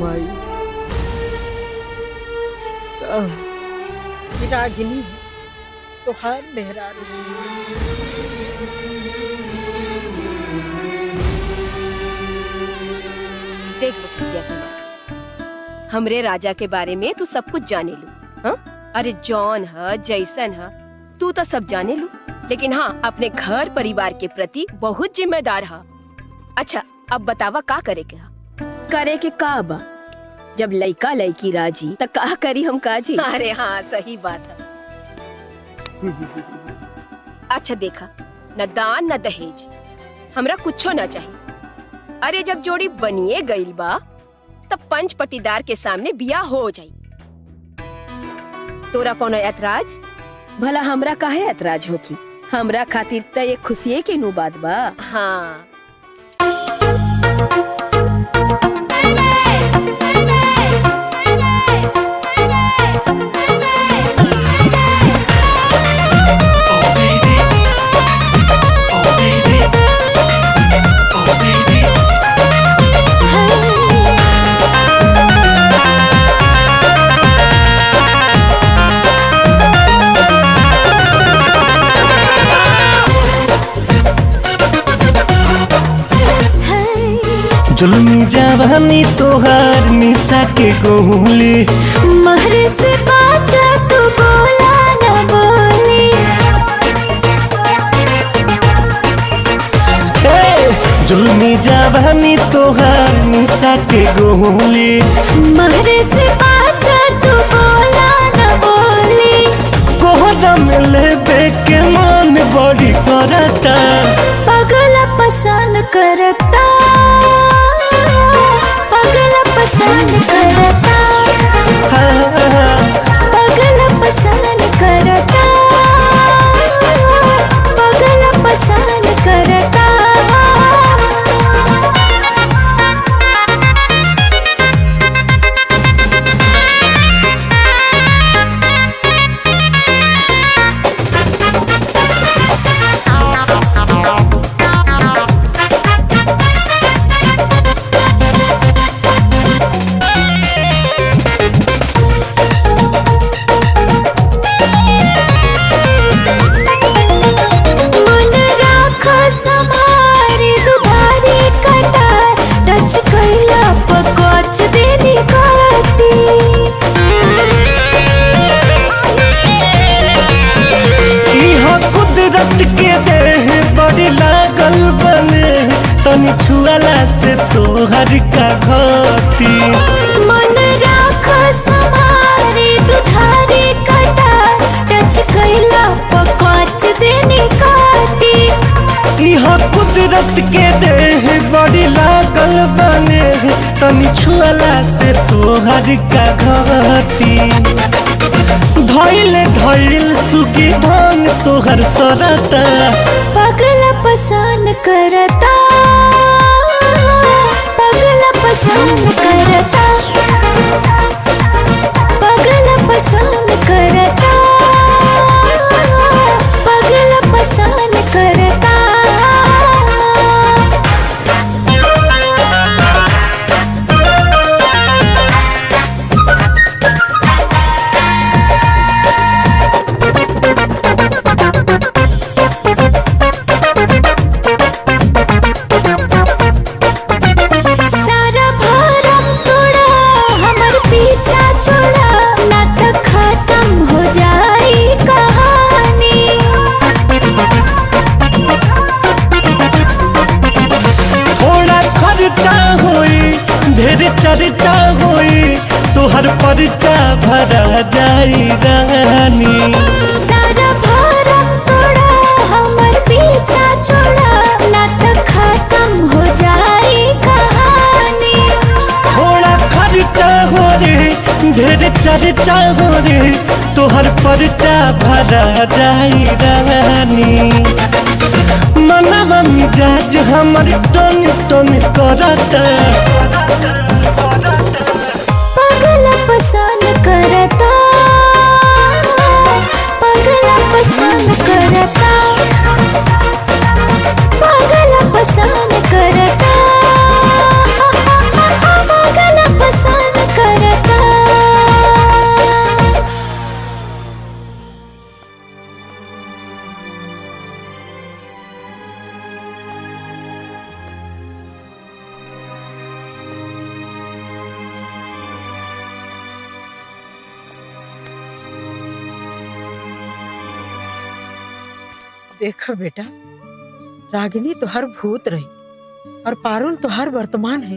माई रागिनी है तो हर मेहरारू। देख मुस्कुरिया कुमार, हमरे राजा के बारे में तू सब कुछ जाने लू। हाँ, अरे जॉन है जैसन है तू तो सब जाने लू, लेकिन हाँ अपने घर परिवार के प्रति बहुत जिम्मेदार है। अच्छा अब बतावा का करे के करे के का बा? जब लड़का लड़की राजी तो का करी हम काजी। अरे हाँ सही बात है। अच्छा देखा, न दान न दहेज, हमरा कुछो न चाहिए। अरे जब जोड़ी बनिए गईल बा तब पंच पटीदार के सामने बियाह हो जाई। तोरा कोनो ऐतराज? भला हमरा काहे ऐतराज होगी? हमरा खातिर त ये खुशिये के नु बात बा। हाँ जुल्मी जवानी तोहार निशा के गोली, महरे से बाचा तू बोला न बोली। जुल्मी जवानी तोहार निशा के गोली, महरे से बाचा तू बोला न बोली। कोहरा में लेबे के मन बड़ी करता, पगला पसंद करता, पगला पसंद करता, पगला पसंद करता, पगला पसंद करता। तनी छुआला से तोहर का घटी, मन राख समारे दुधारी कटा, टच कैला पकोच देनी काटी। इहा कुदरत के देह बड़ी लागल बने, तनी छुआला से तोहर का घटी। धइल धइल सुगी धान तोहर सरता, पगला पसंद करता, पगला पसंद करता, पगला पसंद करता, पगला पसंद करता। चर्चा होई तोहर परिचा भरा जाई रानी, सारा भरम तोड़ा हमर पीछा छोड़ा, ना तो खत्म हो जाई कहानी। थोड़ा खर्चा हो रे ढेर चर्चा हो रे, तोहर परिचा भरा जाई रानी। मनवा मिजाज हमर टन टन करता, पगला पसंद करता, पगला पसंद करता, पगला पसंद करता, पगला पसंद देखा बेटा, रागिनी तो हर भूत रही और पारुल तो हर वर्तमान है।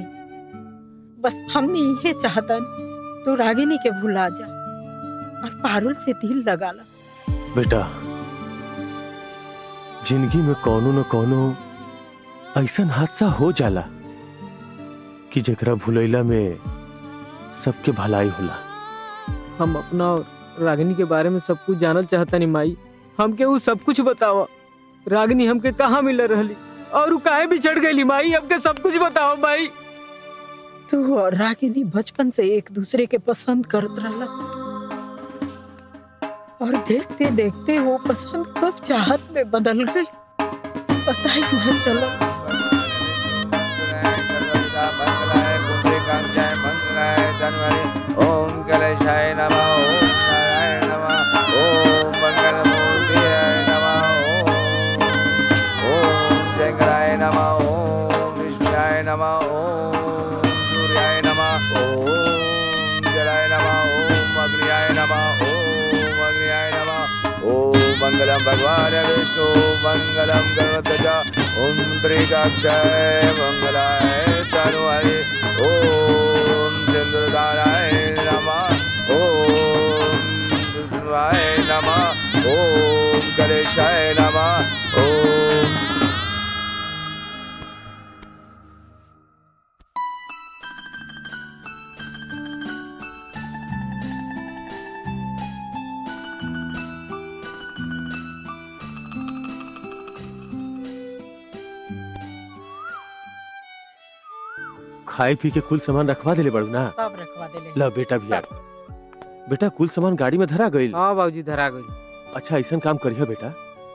बस हमने ये चाहता नहीं तू रागिनी के भुला जा और पारुल से दिल लगा ला। बेटा, जिंदगी में कोनो न कोनो ऐसा हादसा हो जाला कि जेकरा भुलैला में सबके भलाई होला। हम अपना और रागिनी के बारे में सब कुछ जानल चाहता नहीं माई। हमके वो सब कुछ बतावा। रागिनी हमके कहाँ मिल रहली और वो काहे बिछड़ गई माई? हमके सब कुछ बताओ माई। तू और रागिनी बचपन से एक दूसरे के पसंद करत रहला और देखते देखते वो पसंद कब चाहत में बदल गई पता ही न चला। ओम कलेशाय नमः, ओम नारायण नमः, ओम मंगलमूर्तये नमः, ओम शंकराय नमः, ओम विष्णुयाय नमः, ओम सूर्याय नमः, ओम जलाय नमः, ओम अग्नियाय नमः, ओम अग्नियाय नमः, ओम मंगलम भगवान विष्णु, मंगलम गणपतये, ओम त्रिकाक्षाय मंगलाय तनुहरे, ओम चंद्रधाराय नमः, ओम विष्णुवाय नमः, ओम गणेशाय नमः, ओम खाए पी के कुल सामान रखवा देले बड़ू ना? सब रखवा दे ले। ला बेटा भी आ। बेटा कुल सामान गाड़ी में धरा गईल। हाँ बाबूजी धरा गई। अच्छा ऐसा काम करिए बेटा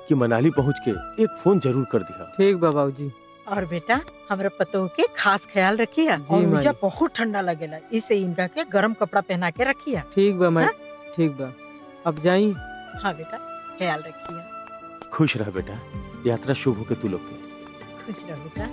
कि मनाली पहुंच के एक फोन जरूर कर दिया। ठीक बा बाबूजी। और बेटा हमरा पतोह के खास ख्याल रखिया जी और माई। मुझे बहुत ठंडा लगेला इसे इनका के गर्म कपड़ा पहना के रखिया। ठीक बा माई। हाँ? ठीक बा। अब जाई। हाँ बेटा ख्याल रखिया। खुश रह बेटा, यात्रा शुभ हो के तू लोग के। खुश रहो बेटा।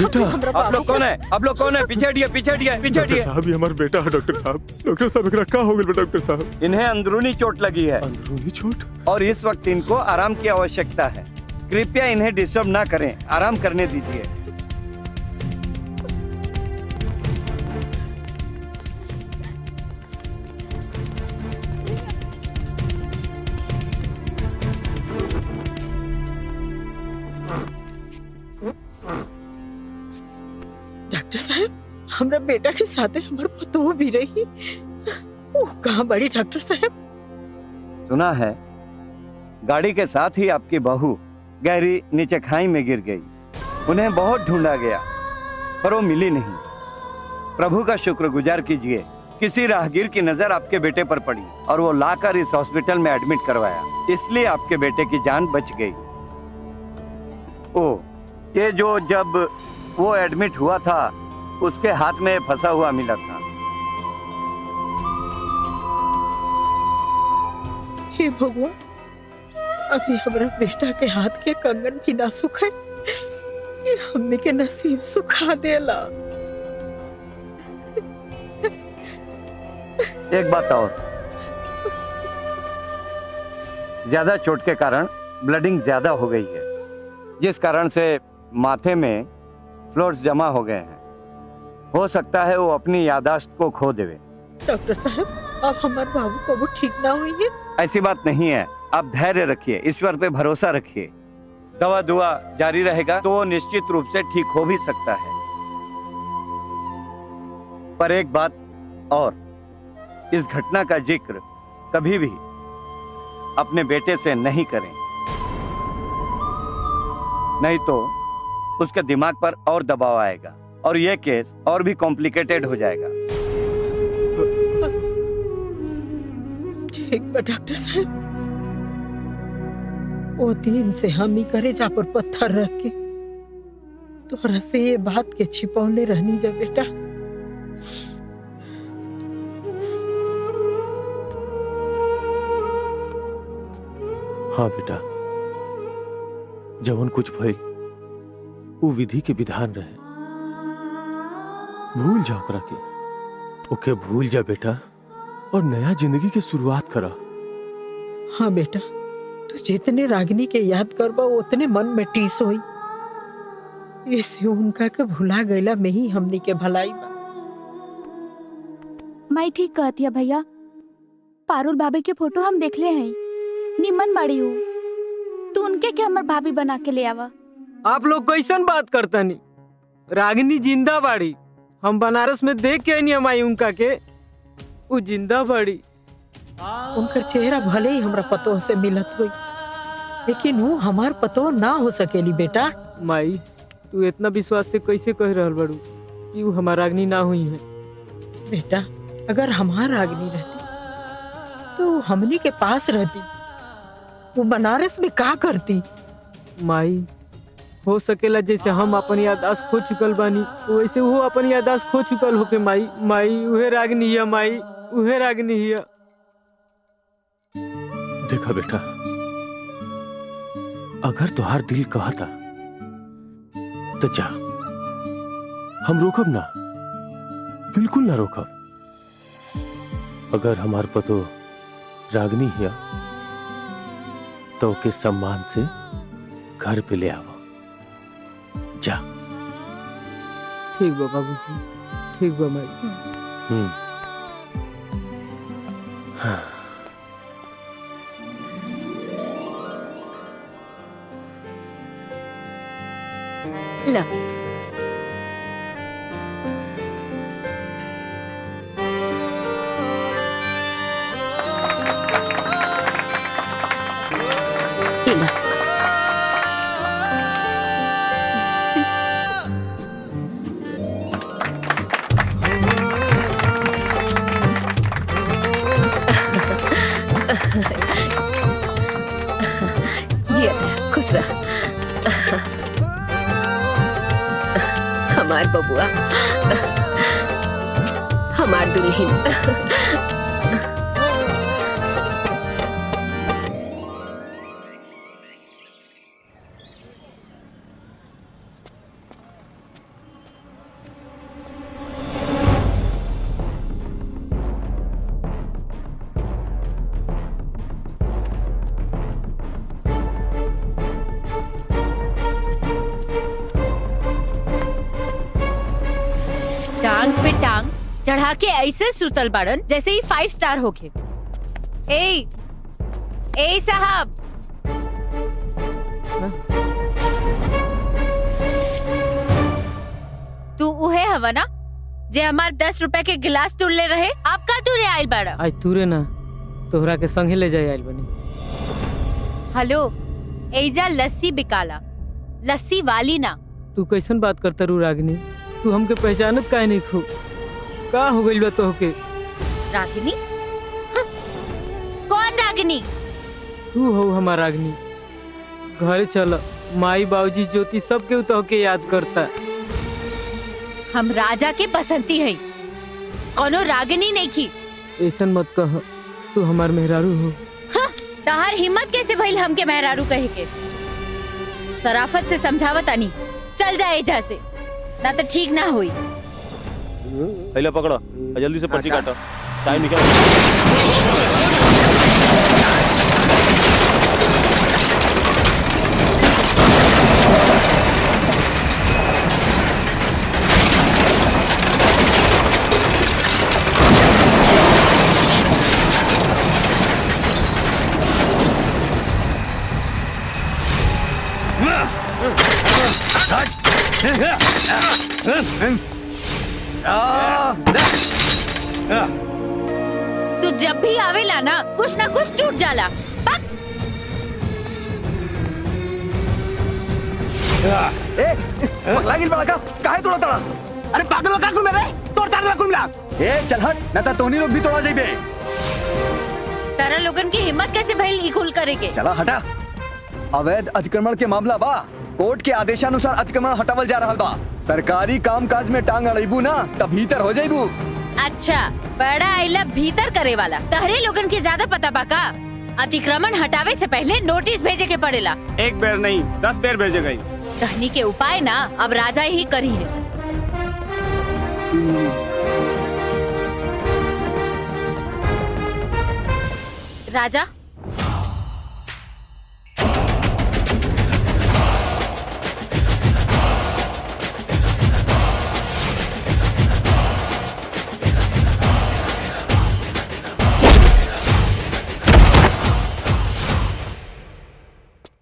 बेटा आप लोग कौन है? आप लोग कौन है? पीछे हटिए, पीछे हटिए, पीछे डॉक्टर हटिए। साहब ये हमारा बेटा है। डॉक्टर साहब, डॉक्टर साहब एकरा का हो गइल बा डॉक्टर साहब? इन्हें अंदरूनी चोट लगी है अंदरूनी चोट? और इस वक्त इनको आराम की आवश्यकता है। कृपया इन्हें डिस्टर्ब ना करें, आराम करने दीजिए। डॉक्टर साहब हमरा बेटा के साथ हमारे पतोह भी रही। वो कहाँ बड़ी डॉक्टर साहब? सुना है गाड़ी के साथ ही आपकी बहू गहरी नीचे खाई में गिर गई। उन्हें बहुत ढूंढा गया पर वो मिली नहीं। प्रभु का शुक्रगुजार कीजिए, किसी राहगीर की नजर आपके बेटे पर पड़ी और वो लाकर इस हॉस्पिटल में एडमिट करवाया, इसलिए आपके बेटे की जान बच गई। ओ ये जो जब वो एडमिट हुआ था उसके हाथ में फंसा हुआ मिला था। हे भगवान, अभी हमारा बेटा के हाथ के कंगन भी ना सुखे, ये हमने के नसीब सुखा देला। एक बात और, ज्यादा चोट के कारण ब्लडिंग ज्यादा हो गई है, जिस कारण से माथे में फ्लोर्स जमा हो गए हैं। हो सकता है वो अपनी याददाश्त को खो देवे। डॉक्टर साहब अब हमारे बाबू को वो ठीक ना हुई है। ऐसी बात नहीं है, आप धैर्य रखिए, ईश्वर पे भरोसा रखिए। दवा दुआ जारी रहेगा तो वो निश्चित रूप से ठीक हो भी सकता है। पर एक बात और, इस घटना का जिक्र कभी भी अपने बेटे से नहीं करें, नहीं तो उसके दिमाग पर और दबाव आएगा और यह केस और भी कॉम्प्लिकेटेड हो जाएगा। ठीक बा डॉक्टर साहब, वो दिन से हम ही करे जा पर पत्थर रख के तोहरा से ये बात के छिपौले रहनी जा बेटा। हाँ बेटा, जवन कुछ भइल वो विधि के विधान रहे। भूल जा ओकरा के, ओके भूल जा बेटा और नया जिंदगी के शुरुआत करा। हाँ बेटा, तू जितने रागिनी के याद करबा उतने मन में टीस होई। इसे उनका के भुला गईला में ही हमनी के भलाई बा। माई ठीक कहती है भैया, पारुल भाभी के फोटो हम देख ले हैं, निमन बाड़ी हूँ। तू उनके के हमर भाभी बना के ले आवा। आप लोग कैसन बात करता नहीं? रागिनी जिंदा बाड़ी, हम बनारस में देख के नहीं हमारी उनका के, वो जिंदा बाड़ी। उनका चेहरा भले ही हमरा पतोह से मिलत हुई, लेकिन वो हमार पतोह ना हो सकेली बेटा। माई तू इतना विश्वास से कैसे कह रहल बाड़ू कि वो हमार रागिनी ना हुई है? बेटा, अगर हमार रागिनी रहती तो वो हमनी के पास रहती, वो बनारस में का करती? माई हो सकेला जैसे हम अपन याददाश्त खो चुकल बानी वैसे वो अपन याददाश्त खो चुकल होके। माई माई उहे रागिनी है, माई उहे रागिनी है। देखा बेटा, अगर तुहार दिल कहता तो जा, हम रोकब ना, बिल्कुल ना रोकब। अगर हमार पतो रागनी हिया तो के सम्मान से घर पे ले आओ। जा। ठीक बा बाबूजी, ठीक बा माई। हाँ। ला ये खुश रह हमार बबुआ, हमार दुल्हन। टांग पे टांग चढ़ा के ऐसे सुतल बाड़न जैसे ही 5 स्टार होके। ए साहब, तू उहे हवा ना जे हमार 10 रुपए के गिलास तुड़ले रहे? आपका तुरे आयल बाड़ा? आज तूरे ना तोहरा के संगे ले जाए आयल बनी। हेलो, एजा लस्सी बिकाला, लस्सी वाली ना। तू कैसन बात करता रू रागिनी? तू हमके पहचानत काहे नहीं खो? का हो गइल बा तोहके? रागिनी? कौन रागिनी? तू हो हमार रागिनी। घर चल, माई बाबूजी ज्योति सबके तोहके याद करता। हम राजा के पसंदी है, कोनो रागिनी नहीं की। ऐसन मत कह, तू हमार मेहरारू हो। तहार हिम्मत कैसे भइल हमके मेहरारू कहे के? सराफत से समझावत आनी, चल जा एजा से, ना तो ठीक ना हुई। पहले पकड़ो, जल्दी से पर्ची काटो, टाइम निकल। तू जब भी आवेला ना कुछ टूट जाला। बस पगला गिल बड़ा का काहे तोड़ा तड़ा? अरे पागल का कुल मेरे तोड़ ताड़ कुल मिला। ए चल हट, ना ता तोनी लोग भी तोड़ा जाइबे। तारा लोगन की हिम्मत कैसे भइल ई कुल करे के? चला हटा, अवैध अतिक्रमण के मामला बा, कोर्ट के आदेशानुसार अतिक्रमण हटावल जा रहा बा। सरकारी काम काज में टांग अड़ेबू ना तब भीतर हो जाइबू। अच्छा, बड़ा आइला भीतर करे वाला तहरे लोगन के ज्यादा पता बा का? अतिक्रमण हटावे से पहले नोटिस भेजे के पड़ेला। एक बेर नहीं 10 बेर भेजे गई। कहनी के उपाय ना अब राजा ही करी है। राजा,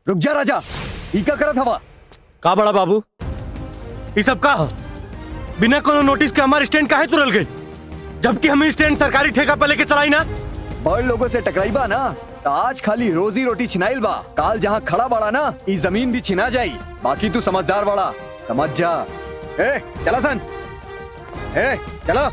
रुक जा राजा, ई का करत हवा? का बड़ा बाबू ये सब का ह? बिना कोनो नोटिस के हमारे स्टैंड काहे तुरल गई, जबकि हम स्टैंड सरकारी ठेका पे लेके चलाई ना। बड़ लोगों से टकराई बा ना तो आज खाली रोजी रोटी छिनाइल बा, काल जहाँ खड़ा बड़ा ना ई जमीन भी छिना जाई। बाकी तू समझदार बड़ा, समझ जा। ए चला सन, ए चलो।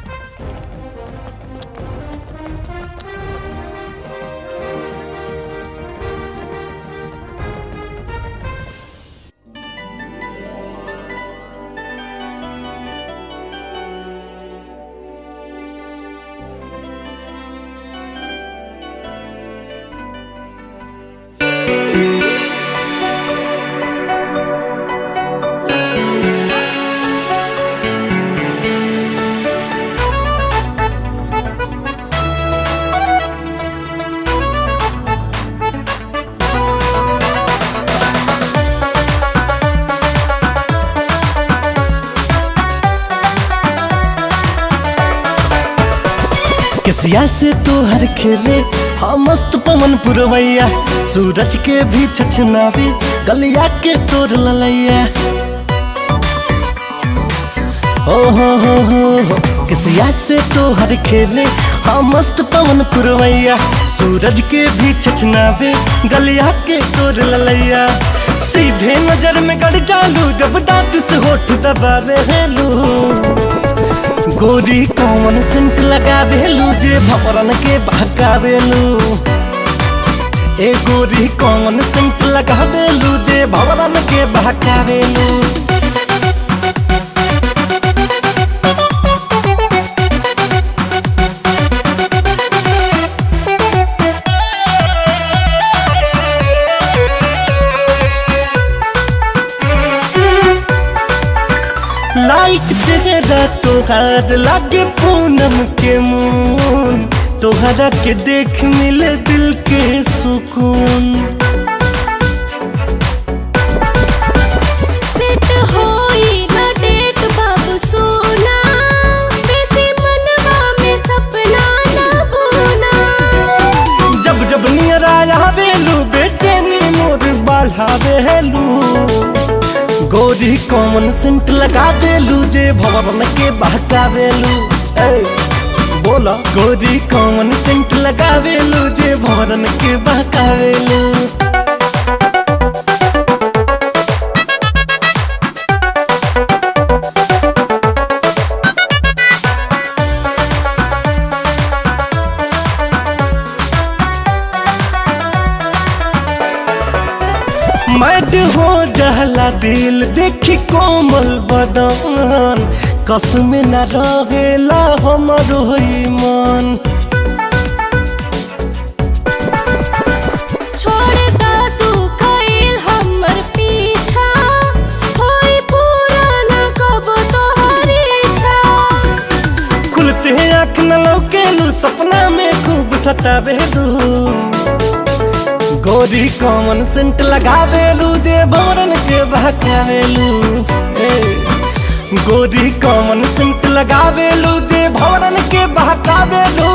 केसिया से तोहर खेले हाँ मस्त पवन पुरवैया, सूरज के भी छछनावे गलिया के तोर ललैया। हो केसिया से तोहर खेले हाँ मस्त पवन पुरवैया, सूरज के भी छछनावे गलिया के तोर ललैया। सीधे नजर में गड़ जालू जब दांत से होठ दबावे हेलू। गोरी कौन सेंट लगावेलू जे भवरन के बहकावेलू। ए गोरी कौन सेंट लगावेलू जे भवरन के बहकावेलू। लाइक चेहरा तोहार लागे पूनम के मून, तोहरा के देख मिले दिल के सुकून। सेट होई ना डेट बाबू सोना, बेसी मनवा में सपना ना बोना। जब जब नियर आवेलू बेचैनी मोर बढ़ावेलू। गोरी कॉमन सेंट लगा देलू जे भवन के बहकावेलू। बोला गोरी कॉमन सेंट लगावेलू जे भवन के बहकावेलू। मैड हो जहला दिल देखी कोमल बदन, कसम न रहेला हमरो ईमान। छोड़ दा तू कइल हमर पीछा, होई पूरा न कब तोहर इच्छा। खुलते आँख न लौकेलू सपना में खूब सतावेलू। गोरी कॉमन सेंट लगावेलू जे भवरन के बहकावेलू। गोरी कॉमन सेंट लगावेलू जे भवरन के बहकावेलू।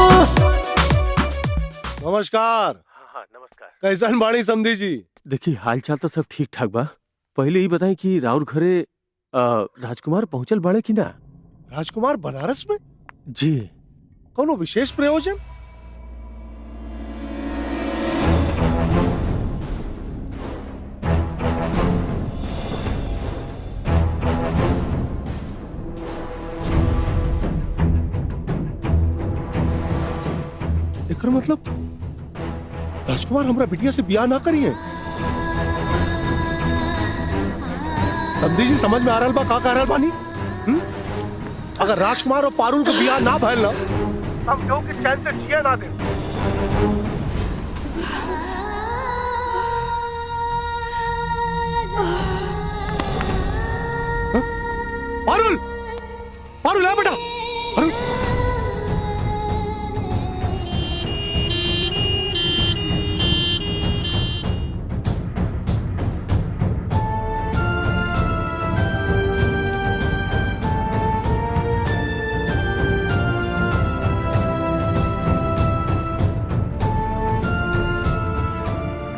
नमस्कार। हाँ नमस्कार। कैसन बाणी समधी जी? देखिए हाल चाल तो सब ठीक ठाक बा। पहले ही बताएं कि राउर घरे राजकुमार पहुंचल बाड़े कि ना? राजकुमार बनारस में? जी। कोनो विशेष प्रयोजन? एकर मतलब राजकुमार हमरा बिटिया से ब्याह ना करिए। समझी जी समझ में आ रहा बा का कह रहल बानी? अगर राजकुमार और पारुल के बियाह ना भइल ना, हम केहू के चैन से जिए ना दे। पारुल, पारुल है बेटा, पारुल।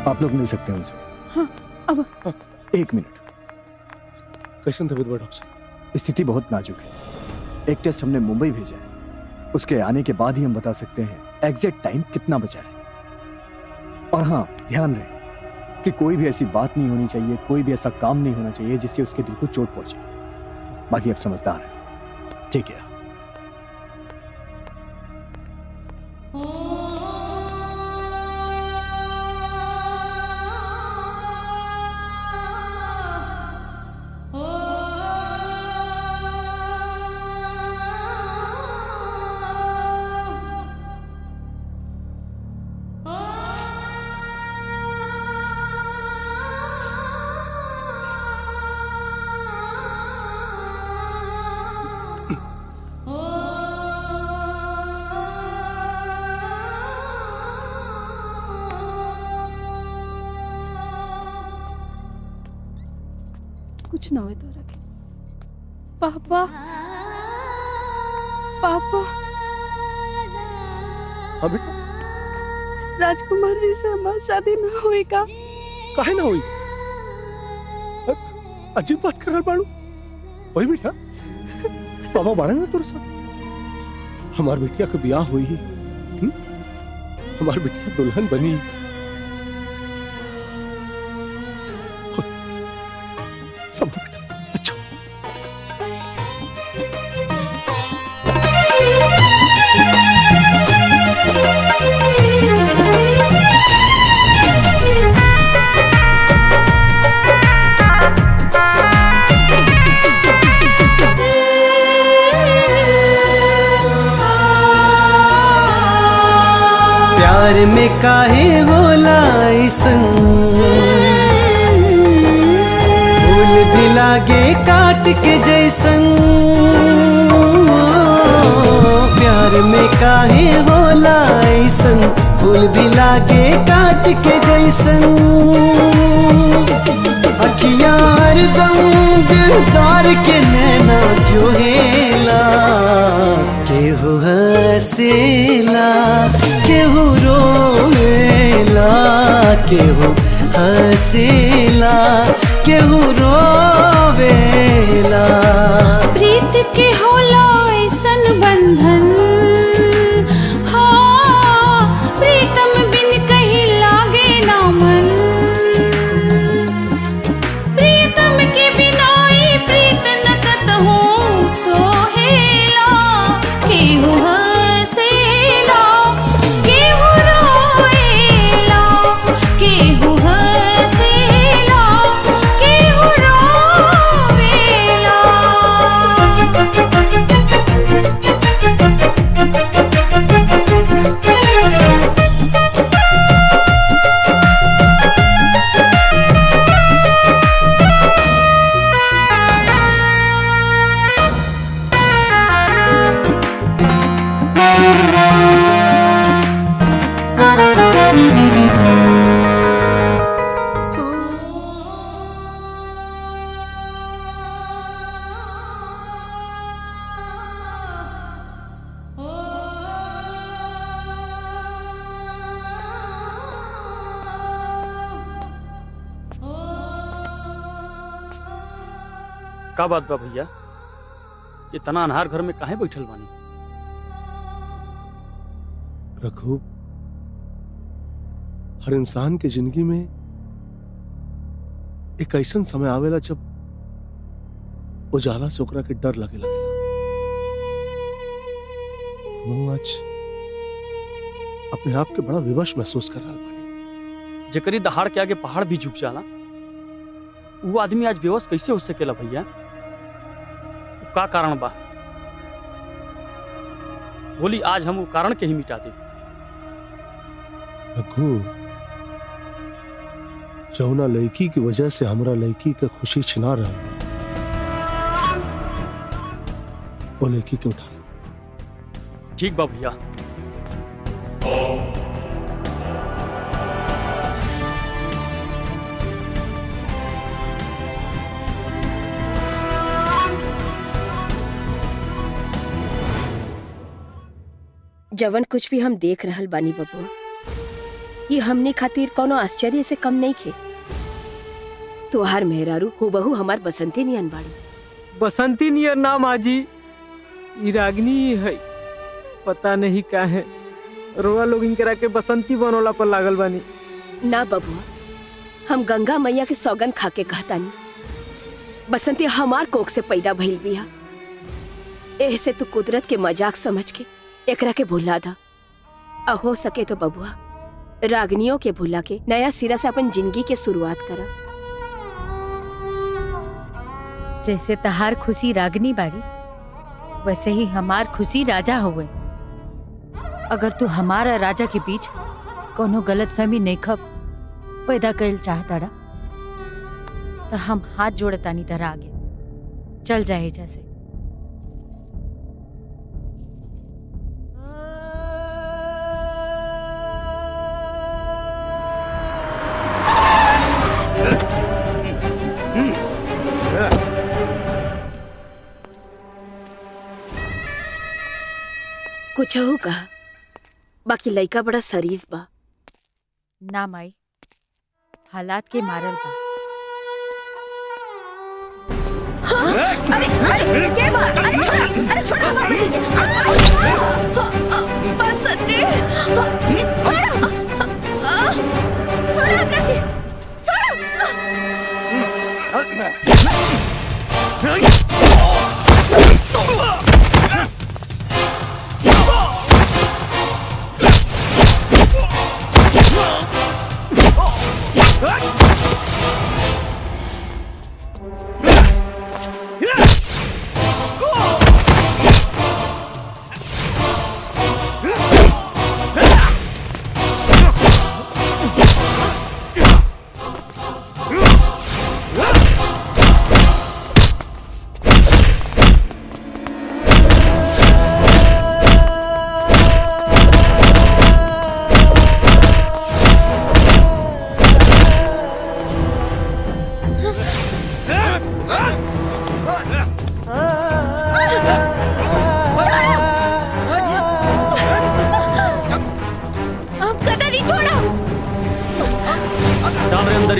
आप लोग मिल सकते हैं उनसे। हाँ, अब 1 मिनट। कैसन तबीयत बा डॉक्टर साहब? स्थिति बहुत नाजुक है। एक टेस्ट हमने मुंबई भेजा है, उसके आने के बाद ही हम बता सकते हैं एग्जैक्ट टाइम कितना बचा है। और हाँ, ध्यान रहे कि कोई भी ऐसी बात नहीं होनी चाहिए, कोई भी ऐसा काम नहीं होना चाहिए जिससे उसके दिल को चोट पहुंचे। बाकी आप समझदार हैं, ठीक है? कुछ ना हो तो रखे। पापा, पापा, हाँ बेटा, राजकुमार जी से हमारी शादी ना हुई का? काहे ना हुई? अजीब बात कर रहा बाड़ू। वही बेटा, पापा बाड़े ना तोरे साथ। हमार बेटिया का ब्याह हुई ही, हमार बेटिया दुल्हन बनी। सब बेटा, अच्छा। प्यार में काहे होला ऐसन, फूल भी लागे काट के जैसन। प्यार में काहे होला ऐसन, फूल भी लागे काट के जैसन। अखियां हरदम दिलदार के नैना जोहेला, केहू हंसेला केहू रोवेला, केहू हंसेला केहू रोवेला। प्रीत के होला ऐसन बंधन, हाँ प्रीतम बिन कहीं लागे ना मन। प्रीतम के बिनाई प्रीत न कतहूँ सोहेला, केहू हंसेला केहू रोएला, केहू हंसेला केहू रोवेला। का बात बा भैया, ये तना अनहार घर में काहे बैठल बानी? रघु, हर इंसान के जिंदगी में एक ऐसा समय आवेला जब उजाला से ओकरा के डर लगे लगेला। हम आज अपने आप के बड़ा विवश महसूस कर रहा बानी। जेकरी दहाड़ के आगे पहाड़ भी झुक जाला, वो आदमी आज बेहोश कैसे हो सकेला भैया? का कारण बा? बोली आज हम वो कारण के ही मिटा दे। रघु, जौना लड़की की वजह से हमरा लड़की के खुशी छिना रहा है, वो लड़की के उठा ले। ठीक बा भैया। जवन कुछ भी हम देख रहल बानी बबुआ, ये हमने खातिर कोनो आश्चर्य से कम नहीं खे। तुहार मेहरारू हुबहू हमार बसंती नियन बाड़ी। बसंती नियर नाम आजी, ई रागिनी है। पता नहीं का है, रोआ लोग इनकरा के बसंती बनोला पर लागल बानी। ना बबुआ, हम गंगा मैया के सौगंध खा के कहतानी, बसंती हमार कोख से पैदा भइल बिया। एह से तू कुदरत के मजाक समझ के एकरा के भुला दा। हो सके तो बबुआ, रागनियों के भुला के नया सिरा से अपन जिंदगी के शुरुआत करा। जैसे तहार खुशी रागनी बाड़ी, वैसे ही हमार खुशी राजा हुए। अगर तू हमारा राजा के बीच कोनो गलतफहमी नहीं खब पैदा कइल चाहताड़ा, तो हम हाथ जोड़तानी तरह आगे चल जाए जैसे। कुछ हो कहा, बाकी लइका बड़ा शरीफ बा। ना माई, हालात के मारल बा। अरे अरे के बात? अरे छोड़ा, अरे छोड़ा हमार बेटी के। बसंती, छोड़ा, छोड़ा हमरा के,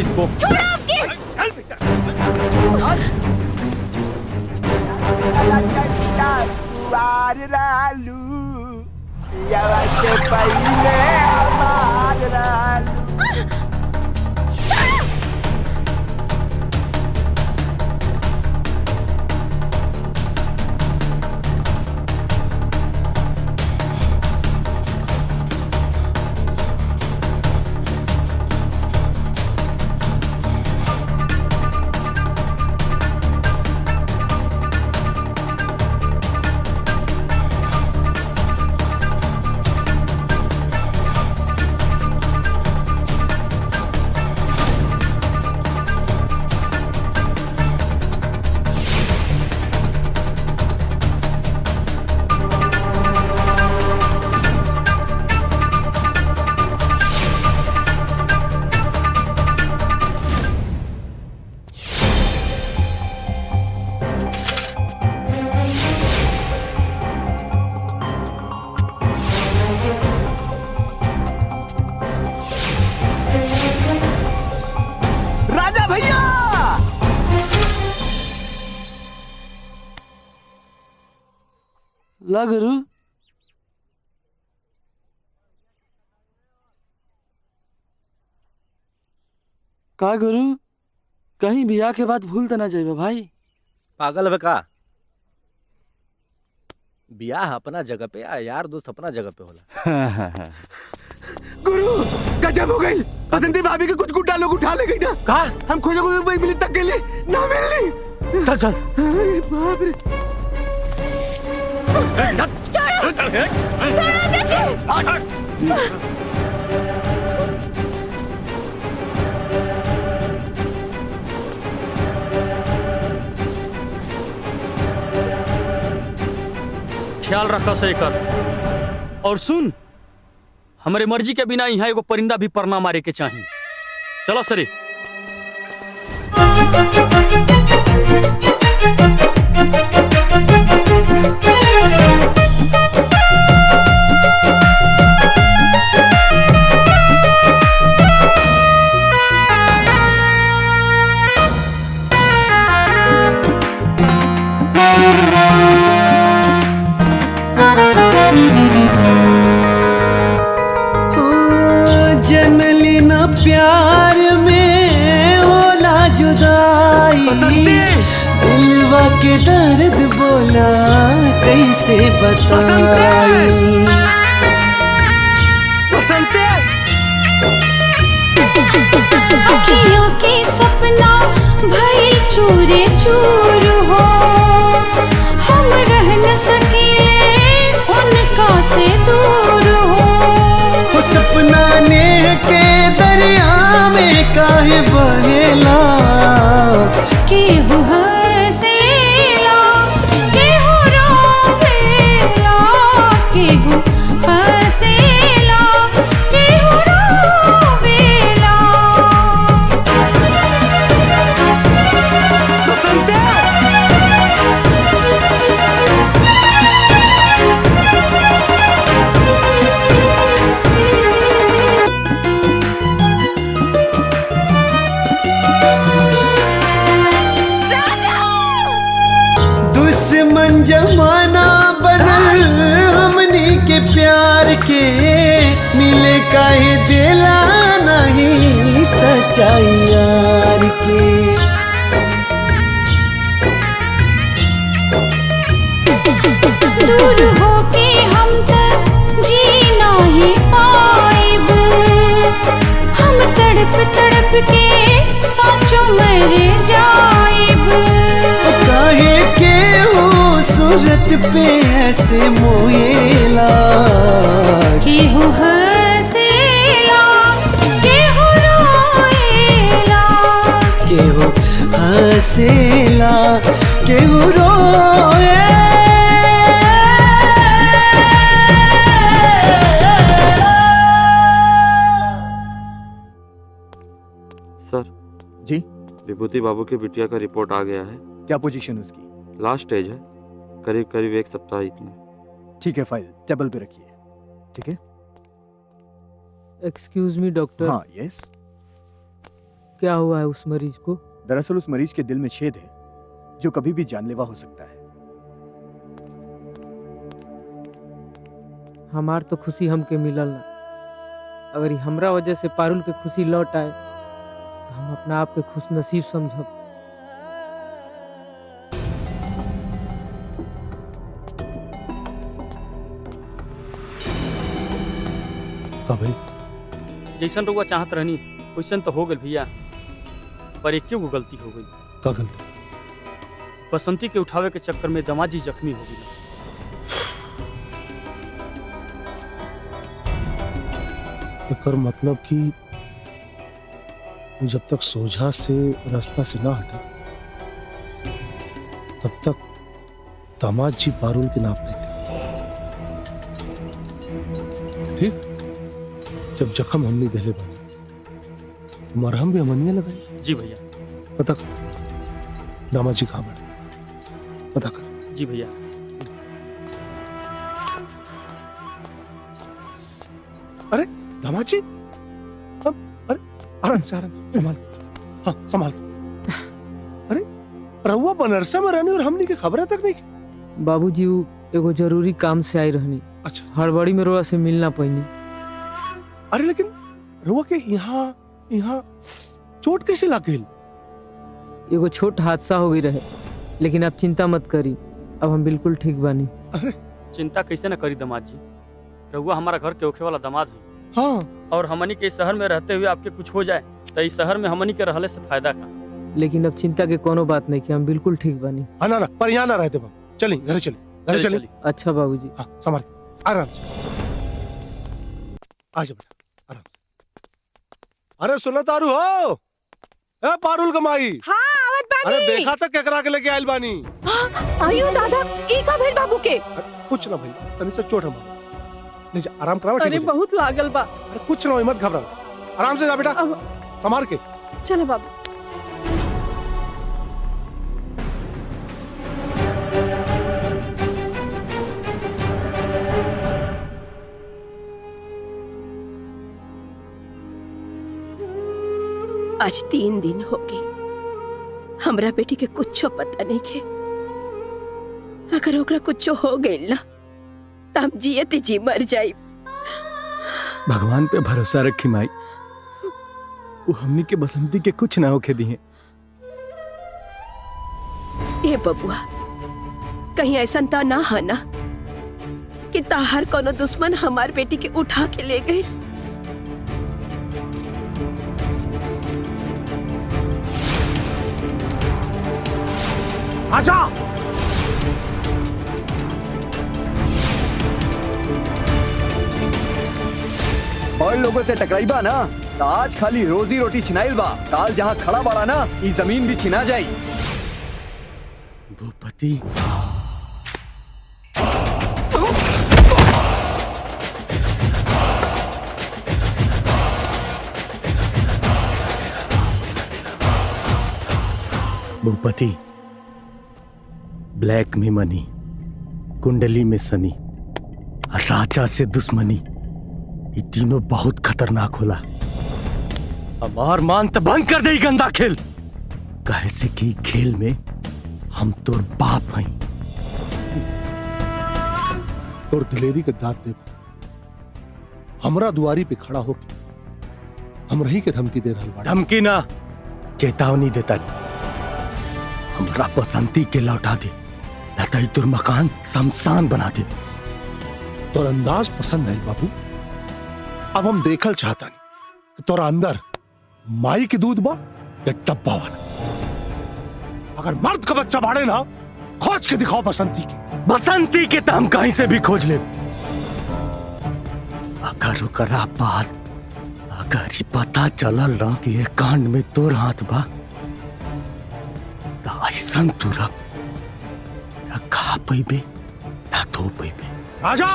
इसको ला गुरु का गुरु कहीं बियाह के बाद भूल तो ना जाइबा भाई। पागल है का? बियाह अपना जगह पे, यार दोस्त अपना जगह पे होला। गुरु गजब हो गई। बसंती भाभी के कुछ गुड्डा लोग उठा ले गई ना। कहा? हम खोजे वही मिली तक के लिए ना मिली। चल चल। अरे बाप रे। ख्याल रखा से कर। और सुन, हमारे मर्जी के बिना यहाँ एगो परिंदा भी पर ना मारे के चाहिए। चलो सरे। जनली न प्यार में होला जुदाई, दिलवा के दर्द बोला कैसे बताई। अखियों के सपना भइल चूरे चूर हो, हम रह न सके उनका से दूर हो। सपना ने के दरिया में काहे बहेला, केहू हंसेला केहू रोवेला, केहू हंसेला केहू रोवेला। दुश्मन जमाना बनल हमनी के प्यार के, मिले काहे दिला नहीं सच्चाई यार के। दूर होके हम तक जी नहीं पाइब, हम तड़प तड़प के सोचो मर जाइब। काहे के हो सूरत पे ऐसे मोएला, केहू हंसेला केहू रोएला, केहू हंसेला केहू रोए। सर जी, विभूति बाबू की बिटिया का रिपोर्ट आ गया है। क्या पोजीशन उसकी? लास्ट स्टेज है, करीब करीब 1 सप्ताह इतने। ठीक है, फाइल टेबल पे रखिए। ठीक है। Excuse me doctor. हाँ, यस। क्या हुआ है उस मरीज को? दरअसल उस मरीज के दिल में छेद है जो कभी भी जानलेवा हो सकता है। हमार तो खुशी हमके मिलल ना। अगर हमरा वजह से पारुल के खुशी लौट आए तो हम अपना आप के खुश नसीब समझब। भाई जैसन रुआ चाहत रहनी वैसन तो हो गल भैया, पर एक गो गलती हो गई। क्या गलती? बसंती के उठावे के चक्कर में दमाजी जख्मी हो गई। एकर मतलब कि जब तक सोझा से रास्ता से ना हटे तब तक दामाद जी पारुल के नाप लेते। ठीक, जब जख्म हमने दहले बने तो मरहम भी हमने लगाई। जी भैया। पता कर दामाद जी कहाँ बढ़े, पता कर। जी भैया। अरे दामाद जी, अरे आराम से संभाल। हाँ संभाल। अरे रहुआ बनारसा में रहने और हमने की खबर तक नहीं की। बाबूजी वो एगो जरूरी काम से आई रहनी। अच्छा। हड़बड़ी में रोआ से मिलना पैनी। अरे लेकिन रहुआ के यहाँ चोट कैसे लग गई? एगो छोट हादसा हो गई रहे, लेकिन आप चिंता मत करी, अब हम बिल्कुल ठीक बानी। अरे चिंता कैसे न करी दामाद जी, रहुआ हमारा घर के होखे वाला दामाद है। हाँ। और हमनी के इस शहर में रहते हुए आपके कुछ हो जाए तो इस शहर में हमनी के रहले से फायदा का। लेकिन अब चिंता के कोनो बात नहीं कि हम बिल्कुल ठीक बनी। हाँ ना पर यहाँ ना रहते बाबू, चलिए घरे चलिए, घरे चलिए। अच्छा बाबूजी। हाँ संभाल के, आराम से आ जा बेटा, आराम से। अरे सुनो तारू हो, ए पारुल कमाई। हाँ आवत बानी। अरे देखा तक केकरा के लेके आइल बानी। आयु दादा ई का भेल बाबू के? कुछ ना भाई, तनी से चोट हम ले जा, आराम कराओ। अरे बहुत लागल बा। अरे कुछ ना, मत घबराओ, आराम से जा बेटा, संभाल के। चलो बाबू। आज 3 दिन हो गए हमरा बेटी के कुछ पता नहीं के। अगर ओकरा कुछ हो गइल ना तो हम जियते जी मर जाई। भगवान पे भरोसा रखी माई, वो हमनी के बसंती के कुछ ना होके दिए। ए बबुआ कहीं ऐसा तो ना है ना कि ताहर कोनो दुश्मन हमार बेटी के उठा के ले गए? आजा। और लोगों से टकराइबा ना तो आज खाली रोजी रोटी छिनाइल बा, काल जहाँ खड़ा बाड़ा ना ई जमीन भी छिना जाई। भूपति भूपति, ब्लैक में मनी, कुंडली में शनि और राजा से दुश्मनी, ये तीनों बहुत खतरनाक होला। हमार मान तो बंद कर दे गंदा खेल, कहे से कि खेल में हम तोर बाप हैं। तोर दिलेरी के दांत दे, हमरा दुआरी पे खड़ा होके हम रही के धमकी दे रहा बा। धमकी ना, चेतावनी देता हमरा बसंती के लौटा दे, लताई तुर मकान शमशान बना दे। तोर अंदाज पसंद है बाबू। अब हम देखल चाहता नहीं कि तोरा अंदर माई के दूध बा या डब्बा वाला। अगर मर्द का बच्चा बाड़े ना, खोज के दिखाओ बसंती के। बसंती के तो हम कहीं से भी खोज ले। अगर ओकरा बात अगर ही पता चलल ना कि ये कांड में तोर हाथ बा तो ऐसा तुरा ना खा पैबे ना धो पैबे। राजा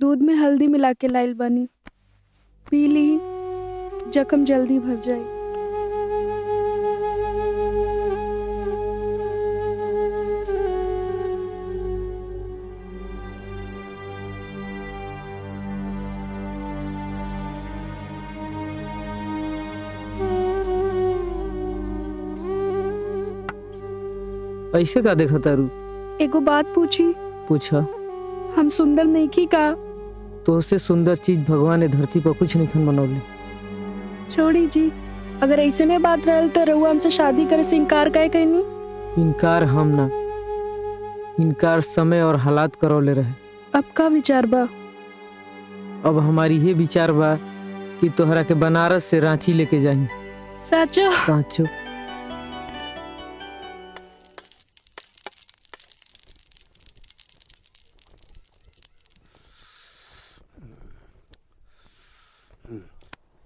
दूध में हल्दी मिला के लाइल बानी, पी ली, जख्म जल्दी भर जाए। ऐसे का देखा तारू? एगो बात पूछी? पूछा। हम सुंदर नहीं की का? तो उससे सुंदर चीज भगवान ने धरती पर कुछ नहीं बनौले। छोड़ी जी, अगर ऐसे ने बात रहल तो रहुआ हमसे शादी करे से इनकार काहे कहनी? इनकार हम ना, इनकार समय और हालात करौले रहे। अब का विचार बा? अब हमारी ये विचार बा कि तोहरा के बनारस से रांची लेके जाही। साचो? साचो।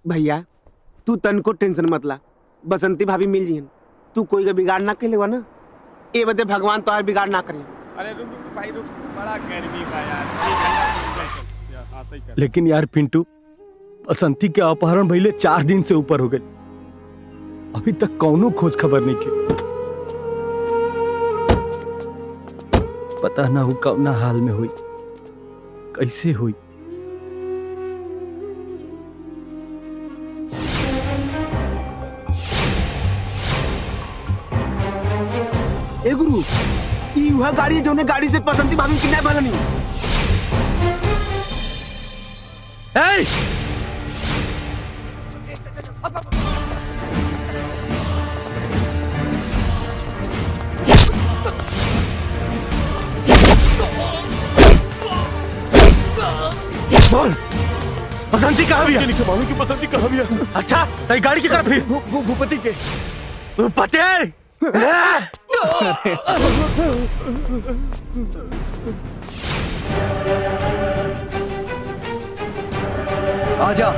भैया तू तन को टेंशन मत ला, बसंती भाभी मिल जियन। तू कोई का बिगाड़ ना के लेवा ना, ए बदे भगवान तो बिगाड़ ना करे। अरे रुक रुक भाई रुक, बड़ा गर्मी बा यार। लेकिन यार पिंटू, बसंती के अपहरण भइले 4 दिन से ऊपर हो गए, अभी तक कौनो खोज खबर नहीं की। पता ना हो कौना हाल में हुई, कैसे हुई। ए गुरु, ई वह गाड़ी है जो ने गाड़ी से बसंती भाभी किडनैप भलनी। बोल बसंती कहाँ भी है? मालूम की बसंती कहाँ भी है? अच्छा तेरी गाड़ी की तरफ फिर भूपति के भूपति आजा।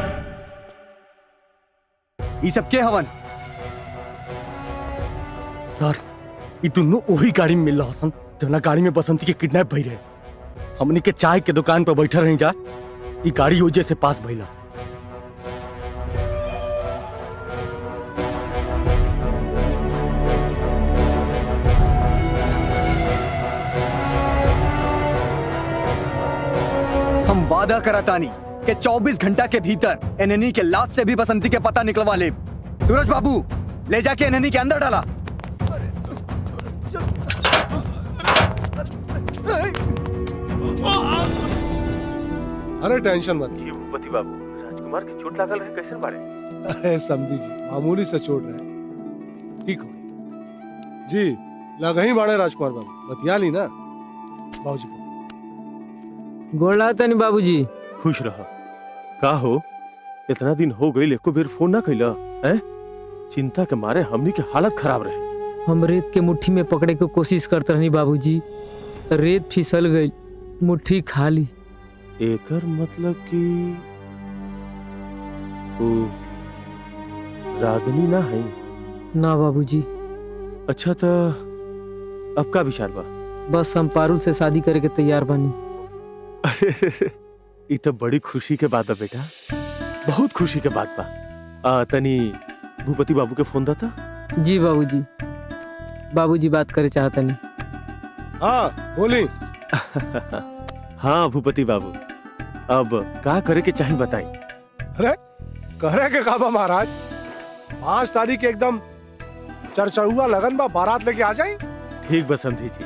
ये सब के हवन? सर ये दोनों वही गाड़ी में मिल रहा हसन जना गाड़ी में बसंती के किडनैप भई रहे। हमनी के चाय के दुकान पर बैठा रही जा ये गाड़ी वजह से पास भइला। हम वादा करातानी कि 24 घंटा के भीतर एनएनी के लाश से भी बसंती के पता निकलवा ले। सूरज बाबू ले जाके एनएनी के अंदर डाला। अरे टेंशन मत। ये भूपति बाबू राजकुमार की चोट लागल है कैसे बारे? अरे समझी जी मामूली से चोट रहे ठीक हो जी। लगा ही बाड़े राजकुमार बाबू बतिया ली ना बाबूजी को। गोला तनी बाबूजी। खुश रहा। का हो इतना दिन हो गई एको बेर फोन ना कैला हैं? चिंता के मारे हमनी के हालत खराब रहे। हम रेत के मुट्ठी में पकड़े के कोशिश करते रहनी बाबूजी, रेत फिसल गई, मुट्ठी खाली। एकर मतलब कि ओ रागनी ना है? ना बाबूजी। अच्छा तो अब का विचार बा? बस हम पारुल से शादी करे के तैयार बानी। ये तो बड़ी खुशी के बात है बेटा, बहुत खुशी के बात बा। तनी भूपति बाबू के फोन दाता। जी बाबूजी। बाबूजी बात करे चाहता नहीं। हाँ बोली। हाँ भूपति बाबू अब का करे के चाहिए बताई। अरे करे के काबा महाराज 5 तारीख एकदम चरचरुआ लगन बा, बारात लेके आ जाए। ठीक बसंती जी,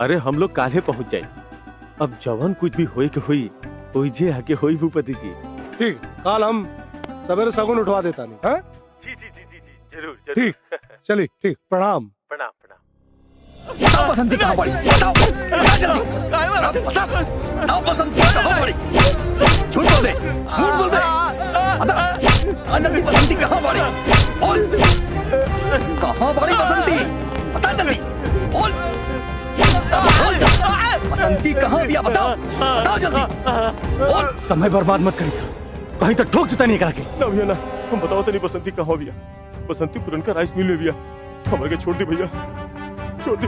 अरे हम लोग काले पहुंच जाए। अब जवन कुछ भी होई के हुई ओइजे आके होई भूपति जी। ठीक कल हम सवेरे सगुन उठवा देता नहीं है? जी जी जी जी जी जरूर जरूर। ठीक चलिए ठीक प्रणाम। प्रणाम प्रणाम। बताओ बसंती कहाँ पड़ी? बताओ जल्दी। बताओ बसंती कहाँ पड़ी? झूठ बोल दे, झूठ बोल दे। बता जल्दी बसंती कहाँ पड़ी? बोल कहाँ पड़ी बसंती? बता जल्दी बोल। बोल बसंती कहाँ दिया? बताओ बताओ जल्दी बोल। समय बर्बाद मत करी सर, कहीं तो ठोक देता नहीं करा के। ना भैया ना, हम बताओ तो नहीं बसंती कहाँ भैया? बसंती पुरनका राइस मिल में भैया, हमारे के छोड़ दी भैया, छोड़ दी।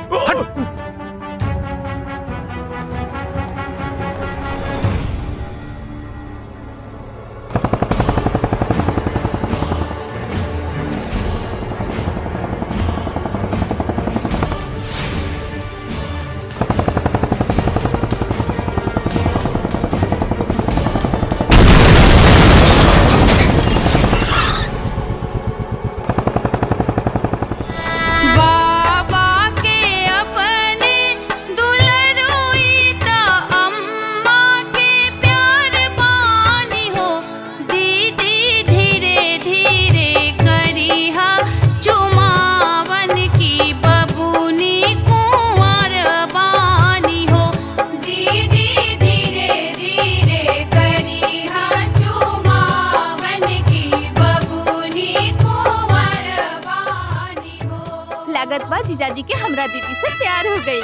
लागत बा जीजाजी के हमरा दीदी से प्यार हो गई।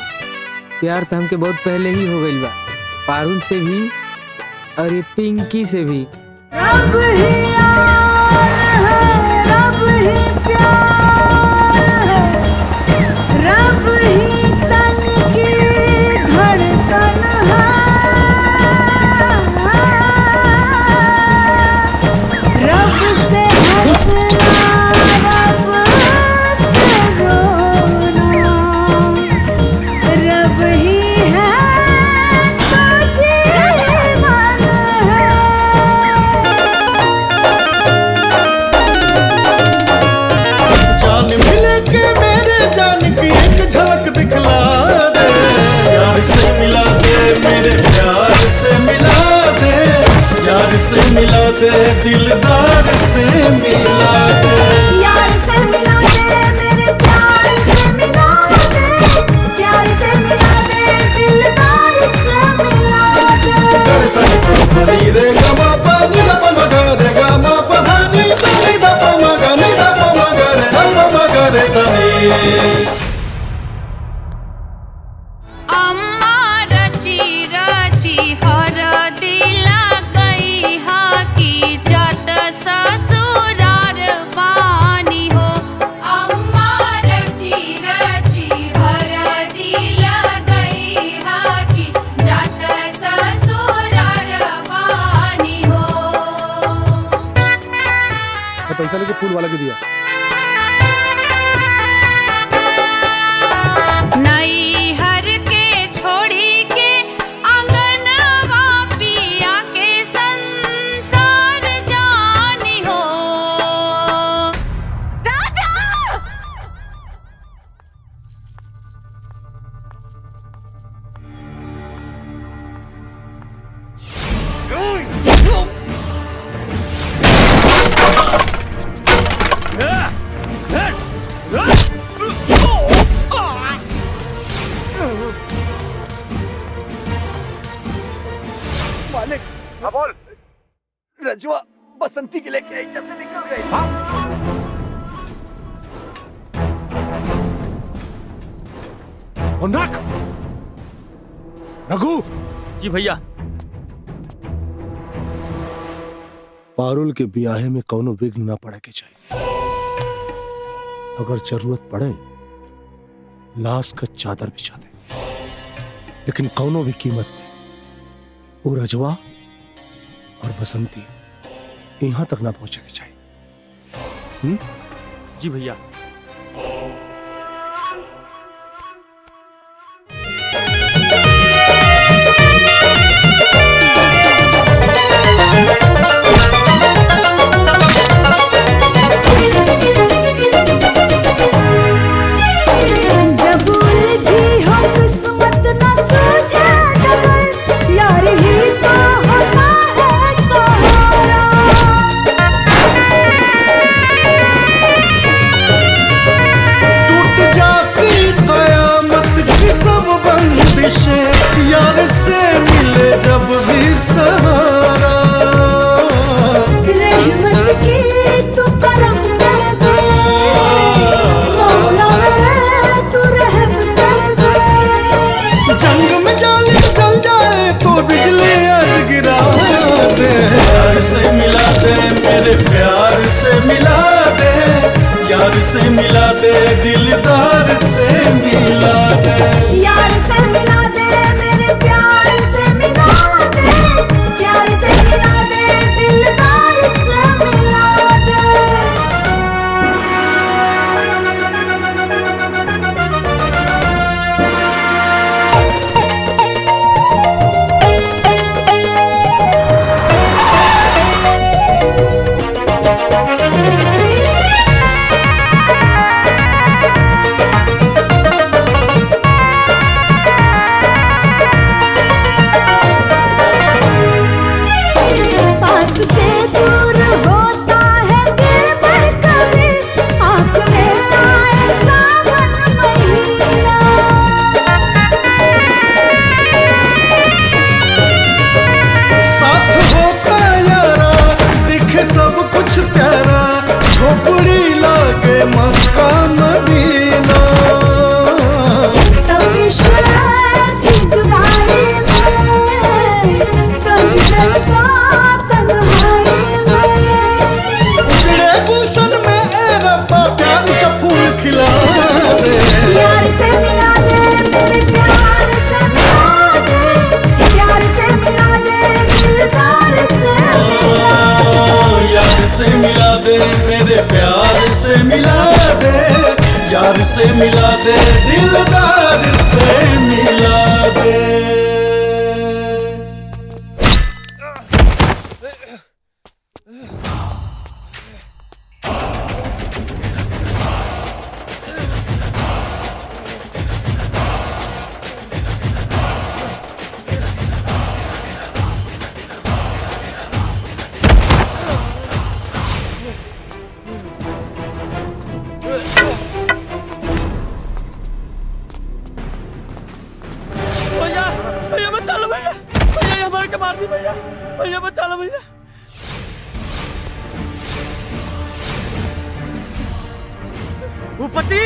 प्यार तो हमके बहुत पहले ही हो गई बा, पारुल से भी और ये पिंकी से भी। रब ही यार है, रब ही प्यार है, रब ही तन की धड़कन है, रब से हंसना, रब से रोना, रब ही है तो जीवन है। दे, दिलदार से मिला दे। यार से मिला दे, मेरे प्यार से मिला दे, प्यार से मिला दे, दिलदार से मिला दे। दर्शन फरी रे गमा पा नि दा पा मगा रे गमा पा धा नि सा नि दा पा मगा नि दा पा मगा रे धा पा मगा रे सा नि। अम्मा रची रची हर दिला गई हा की जात ससुरार बानी हो। अम्मा रची रची हर दिला गई हा की जात ससुरार बानी हो। पैसा लेके फूल वाला के दिया। नई हर के छोड़ी के आंगनवा पिया के संसार जानी हो। राजा मालिक, हाँ बोल। रजुआ बसंती के लेके जब से निकल गई। रघु। जी भैया। पारुल के ब्याहे में कौनो विघ्न ना पड़े के चाहिए। अगर जरूरत पड़े लाश का चादर बिछा दे, लेकिन कौनो भी कीमत नहीं वो रजवा और बसंती यहां तक ना पहुंचे के चाहिए। जी भैया। जब उलझी हो किस्मत न सूझे डगर, यार ही तो होता है सहारा। टूट जाती कयामत की सब बंदिशें, यार से मिले जब भी सहारा। रहमत की तू करम कर दे, मौला मेरे तू रहम कर दे। जंग में जालिम जल जाए तो बिजली आज गिरा दे। प्यार से मिला दे, मेरे प्यार से मिला दे, यार से मिला दे, दिलदार से मिला दे। यार से मिला दे, मेरे प्यार से मिला दे, प्यार से मिला दे, दिलदार से मिला दे। पास से दूर होता है दिल पर कभी, आँख में आए सावन महीना। साथ होता यारा, दिखे सब कुछ प्यारा, झोपड़ी लागे मक्का मदीना। तब इश्क ऐसी जुदाई में, तब चलता तन्हाई में। उजड़े गुलशन में ए रब्बा प्यार का फूल खिला दे। यार से मिला दे, मेरे प्यार से मिला दे, प्यार से मिला दे, दिलदार से मिला दे। यार से मिला दे, मेरे प्यार से मिला दे, यार से मिला दे, दिलदार से मिला दे। भैया भैया बचा लो भैया। भूपति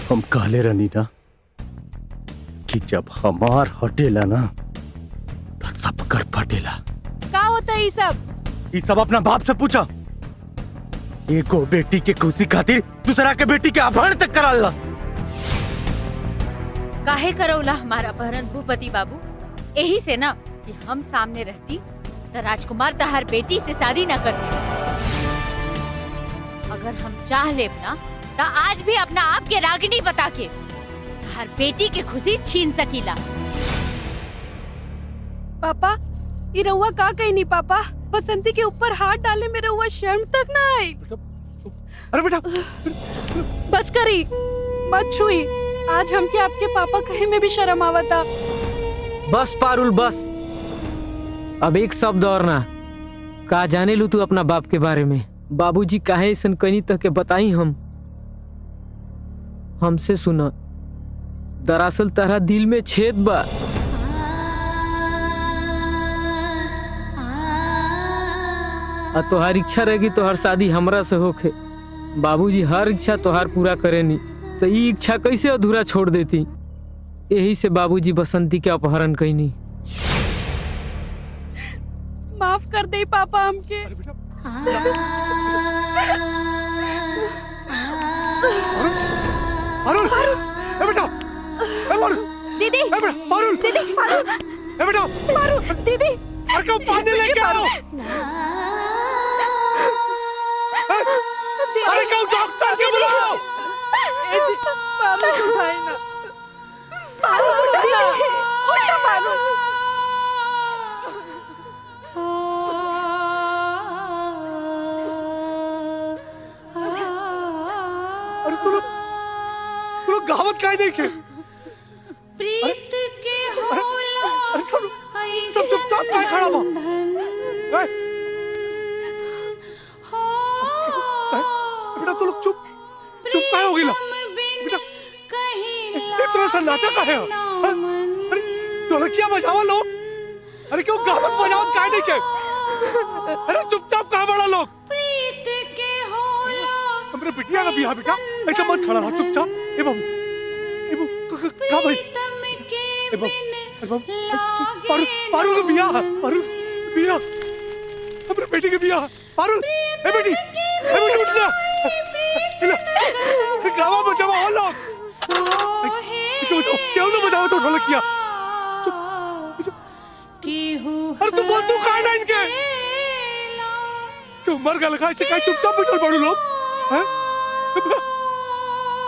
हम कहले रहनी ना कि जब हमार हटेला ना तो सब कर फटेला। का होता है ये सब? ये सब अपना बाप से पूछा। एको बेटी के खुशी खातिर दूसरा के बेटी के अपहरण तक करा ला। काहे करौला हमारा अपहरण भूपति बाबू? यही से ना कि हम सामने रहती तो राजकुमार तहार बेटी से शादी न करते। अगर हम चाह लेब ना तो आज भी अपना आप के रागिनी बता के हर बेटी के खुशी छीन सकीला। पापा ये रउआ का कही नहीं पापा, बसंती के ऊपर हाथ डाले में रउआ शर्म तक ना आई। अरे बेटा बस करी मत छुई, आज हमके आपके पापा कहे में भी शर्म आवता। बस पारुल बस, अब एक शब्द और ना। का जाने लू तू अपना बाप के बारे में? बाबूजी काहे ऐसन कनी तक के बताई हमसे सुना। दरअसल तारा दिल में छेद बा। तोहार इच्छा रहेगी तोहार शादी हमरा से होखे। बाबूजी हर इच्छा तोहार पूरा करेनी तो ये इच्छा कैसे अधूरा छोड़ देती। यही से बाबूजी बसंती के अपहरण कईनी। माफ कर दे पापा हमके। पारुल ए बेटा ए पारुल दीदी ए बेटा पारुल दीदी ए बेटा पारुल दीदी अरे कब पानी लेके आओ। अरे कब डॉक्टर के बुलाओ। पारुल उठाए ना। पारुल दीदी उठा पारुल। अरे तू लोग गावत काहे नहीं के? प्रीत के होला सब चुपचाप काहे खड़ा बा? बेटा तू लोग चुप काहे हो गइला? बेटा इतना सन्नाटा काहे है? अरे ढोलकिया बजावा लोग। अरे क्यों गावत बजावत काहे नहीं के? अरे चुपचाप कहाँ बड़ा लोग? प्रीत के होला हमरे बिटिया का बियाह बेटा, ऐसा मत खड़ा रहा चुपचाप। ए बाबू का भाई ए बाबू पारुल का बियाह हमरे बेटी के बियाह। पारुल ए बेटी उठ जा। गावा बचावा हो लोग। क्यों ना बजाओ तो ढोलकिया। अरे तू बहुत दुख आए ना इनके। क्यों मर गया ऐसे कहीं चुपचाप बैठल बड़ू लोग हैं?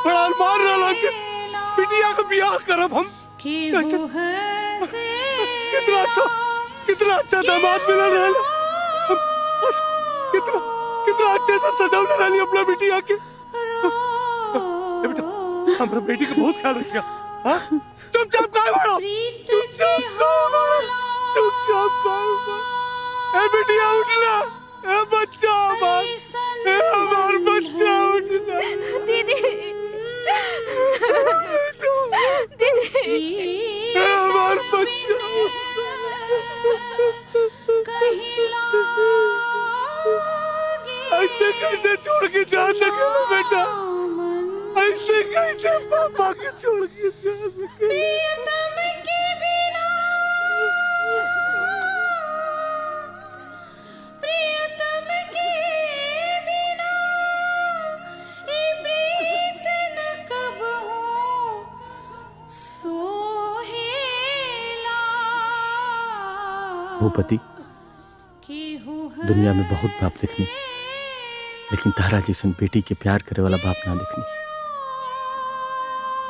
बड़ा अरमान रहा के बिटिया का बियाह करब हम। कितना अच्छा दामाद मिला रहा। कितना अच्छे से सजावट रही अपना बिटिया के। बेटा हमरा बेटी का बहुत ख्याल रखिया। हाँ चुपचाप काहे बड़ो? चुपचाप काहे बड़ो? ए बिटिया उठना। ए बच्चा हमार बच्चा उठना। दीदी हमार बच्चा ऐसे कैसे छोड़ के जा सके बेटा? ऐसे कैसे पापा के छोड़ के जा सके? प्रियतम के बिना प्रियतम के बिना ये प्रीत न कब हो सोहेला। भूपति दुनिया में बहुत बाप देखनी, लेकिन तारा जैसन बेटी के प्यार करे वाला बाप ना देखनी।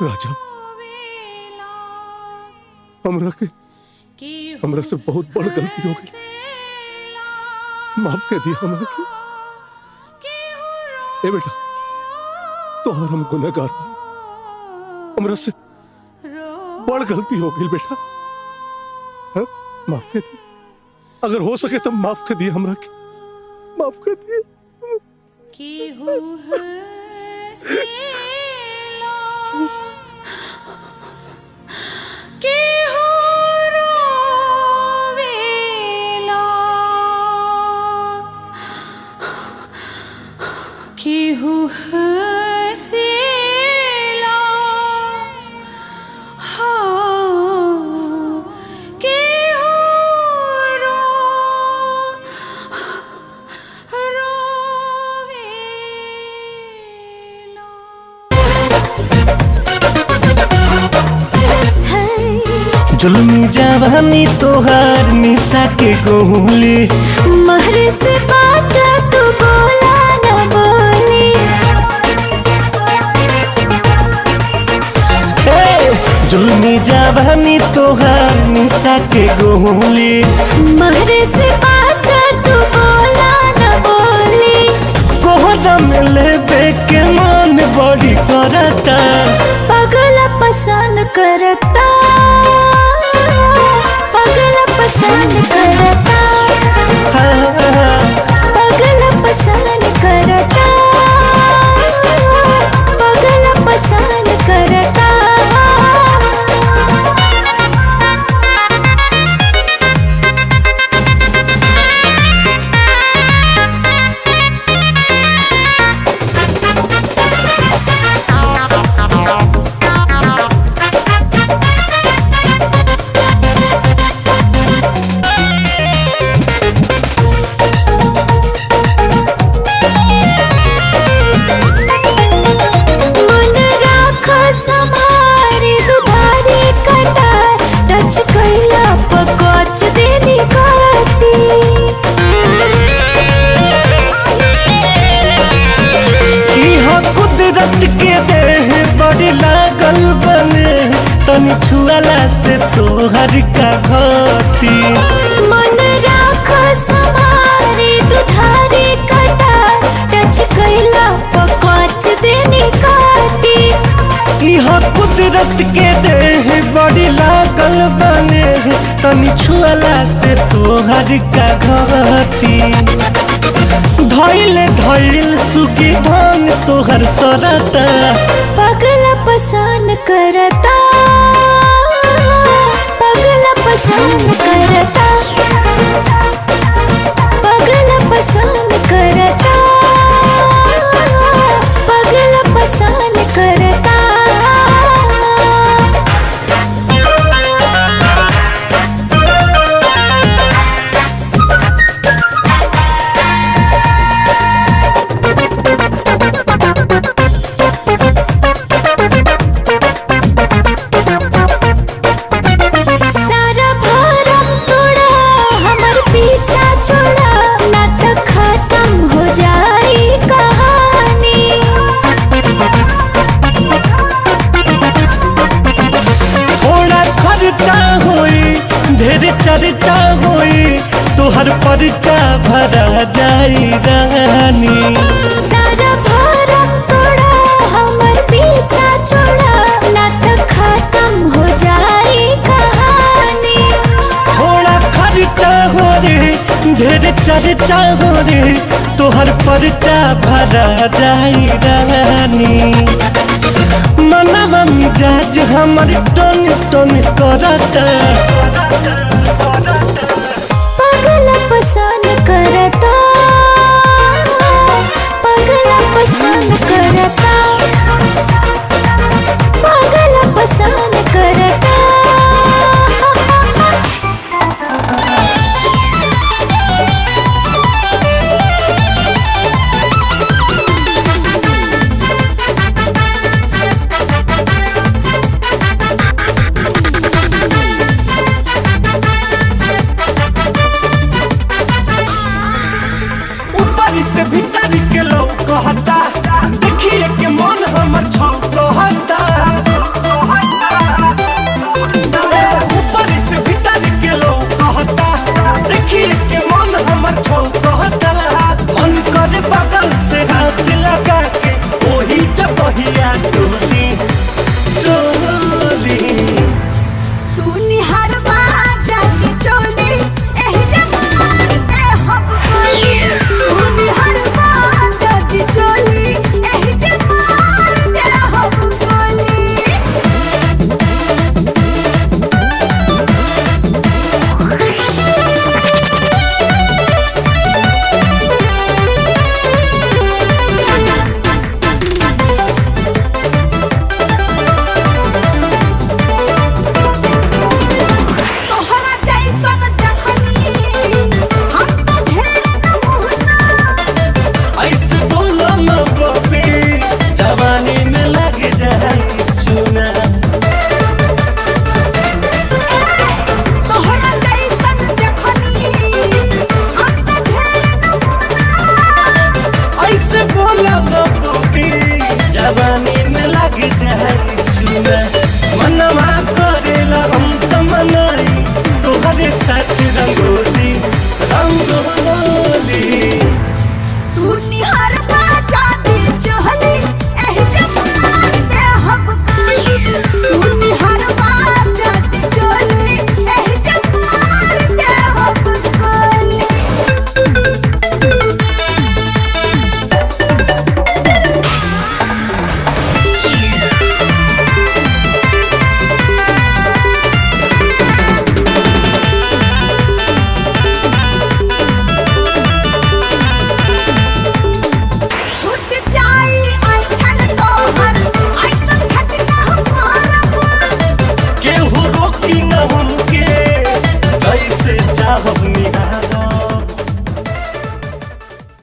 राजा हमरा से बहुत बड़ गलती हो गई। माफ कर दिया हमरा के। ए बेटा तोहर हम गुनहगार बानी। हमरा से बड़ गलती हो गई बेटा। हाँ? माफ कर दी। अगर हो सके तो माफ कर दिए हमरा के, माफ कर दिए। जुल्मी जवानी तोहार निशा के गोली, महरे से बाचा तू बोला न बोली। जुल्मी जवानी तोहार निशा के गोली, महरे से बाचा तू बोला न बोली। कोहरा में लेबे के मन बड़ी करता, पगला पसंद करता, पगला पसंद करता, पगला पसंद करता, पगला पसंद करता। छुआला से तोहर का घटी मन राख समारे दुधारी कटा टच कैला पकच देनी काटी। इहा कुदरत के देह बड़ी लागल बने तनी छुआला से तोहर का घटी धइल धइल सुखी धान तोहर सरता पगला पसंद करता, पगला पसंद करता, पगला पसंद करता, पगला पसंद करता। चर्चा होई तोहर परिचा भरा जाई रानी सारा भारम तोड़ा हमर पीछा छोड़ा ना तो खत्म हो जाई कहानी। थोड़ा खर्चा हो रे ढेर चर्चा हो रे तोहर परिचा भरा जाई रानी मनवा मिजाज हमर टन टन करता पगला पसंद करता, पगला पसंद करता, पगला पसंद करता। से भीतर के लोग कहता देखिए के मन हमर छौ